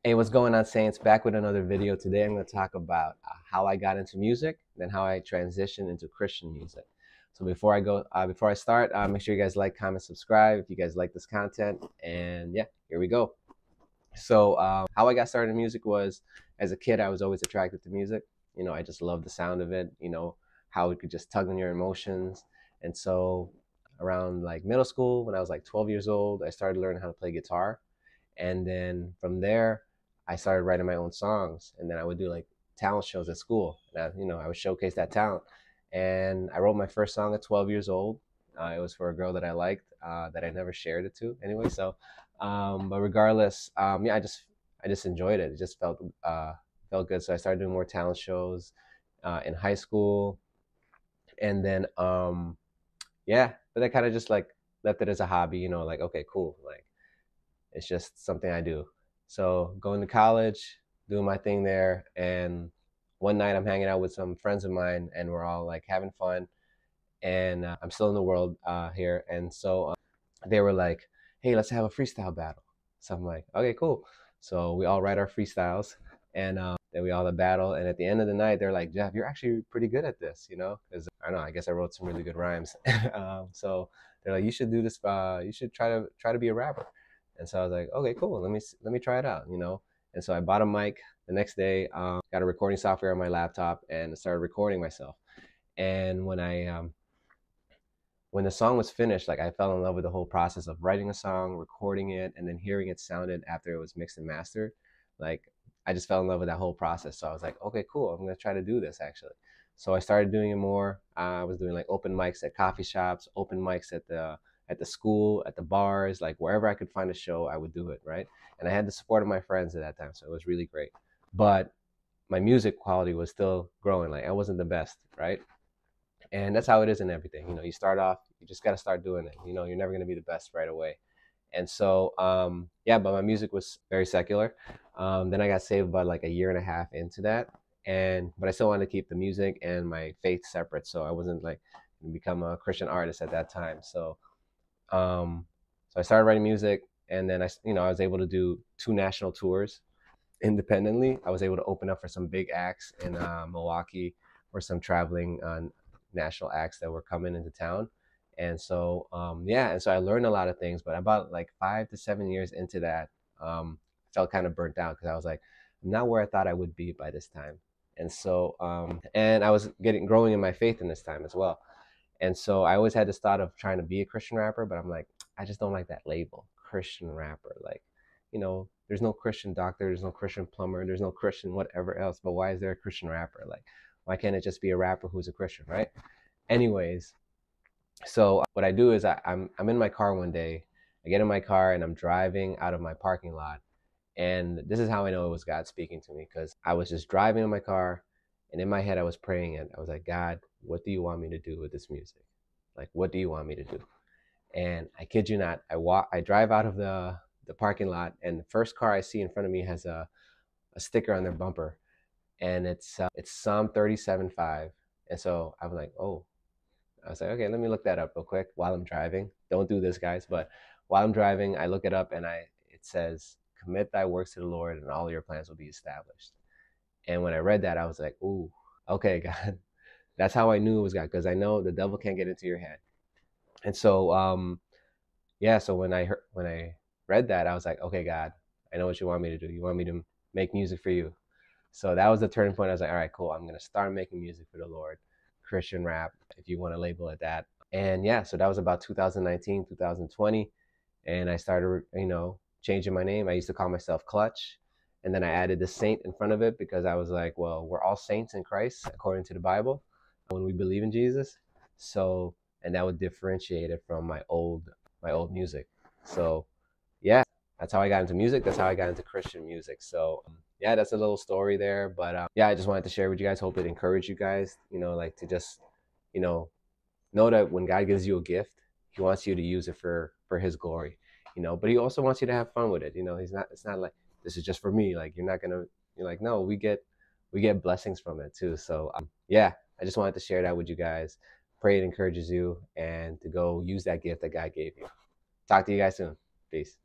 Hey, what's going on, Saints? Back with another video. Today I'm going to talk about how I got into music, then how I transitioned into Christian music. So before I start, make sure you guys like, comment, subscribe if you guys like this content. And yeah, here we go. So how I got started in music was, as a kid, I was always attracted to music. I just loved the sound of it. How it could just tug on your emotions. And so around like middle school, when I was like 12 years old, I started learning how to play guitar. And then from there, I started writing my own songs. And then I would do like talent shows at school. And I would showcase that talent. And I wrote my first song at 12 years old. It was for a girl that I liked, that I never shared it to anyway. But regardless, yeah, I just enjoyed it. It just felt good. So I started doing more talent shows in high school. And then, yeah, but I kind of just like left it as a hobby, like, okay, cool. Like, it's just something I do. So going to college, doing my thing there, and one night I'm hanging out with some friends of mine, and we're all like having fun. And I'm still in the world here, and so they were like, "Hey, let's have a freestyle battle." So I'm like, "Okay, cool." So we all write our freestyles, and then we all have a battle. And at the end of the night, they're like, "Jeff, you're actually pretty good at this, Because I don't know, I guess I wrote some really good rhymes. So they're like, "You should do this. You should try to be a rapper." And so I was like, "Okay, cool. Let me try it out." And so I bought a mic the next day, got a recording software on my laptop, and started recording myself. And when the song was finished, like I fell in love with the whole process of writing a song, recording it, and then hearing it sounded after it was mixed and mastered. Like I just fell in love with that whole process. So I was like, okay, cool. I'm gonna try to do this actually. So I started doing it more. I was doing like open mics at coffee shops, open mics at the school, at the bars, like wherever I could find a show, I would do it, right? And I had the support of my friends at that time, so it was really great. But my music quality was still growing. Like I wasn't the best, right? And that's how it is in everything. You start off, you just got to start doing it. You're never going to be the best right away. And so, yeah, but my music was very secular. Then I got saved about like a year and a half into that. But I still wanted to keep the music and my faith separate. So I wasn't like become a Christian artist at that time. So I started writing music, and then I was able to do 2 national tours independently. I was able to open up for some big acts in Milwaukee, or some traveling national acts that were coming into town. And so, yeah, and so I learned a lot of things. But about like 5 to 7 years into that, I felt kind of burnt out because I was like, I'm not where I thought I would be by this time. And so, and I was growing in my faith in this time as well. And so I always had this thought of trying to be a Christian rapper, but I'm like, I just don't like that label, Christian rapper. Like, there's no Christian doctor, there's no Christian plumber, there's no Christian whatever else, but why is there a Christian rapper? Like, why can't it just be a rapper who's a Christian, right? Anyways, so what I do is I'm in my car one day. I get in my car and I'm driving out of my parking lot. And this is how I know it was God speaking to me, because I was just driving in my car, and in my head I was praying, and I was like, God, what do you want me to do with this music? Like, what do you want me to do? And I kid you not, I drive out of the parking lot, and the first car I see in front of me has a sticker on their bumper, and it's Psalm 37:5. And so I was like, oh, I was like, okay, let me look that up real quick while I'm driving. Don't do this, guys, but while I'm driving, I look it up, and it says, "Commit thy works to the Lord, and all your plans will be established." And when I read that, I was like, ooh, okay, God. That's how I knew it was God, because I know the devil can't get into your head. And so, yeah, so when I read that, I was like, okay, God, I know what you want me to do. You want me to make music for you. So that was the turning point. I was like, all right, cool. I'm gonna start making music for the Lord, Christian rap, if you want to label it that. And yeah, so that was about 2019, 2020, and I started, changing my name. I used to call myself Clutch, and then I added the Saint in front of it because I was like, well, we're all saints in Christ according to the Bible when we believe in Jesus. So, and that would differentiate it from my old music. So, yeah, that's how I got into music. That's how I got into Christian music. So, yeah, that's a little story there. But yeah, I just wanted to share with you guys. Hope it encouraged you guys, like to just, you know that when God gives you a gift, He wants you to use it for His glory, But He also wants you to have fun with it. It's not like this is just for me. Like you're like, no, we get blessings from it too. So yeah, I just wanted to share that with you guys. Pray it encourages you, and to go use that gift that God gave you. Talk to you guys soon. Peace.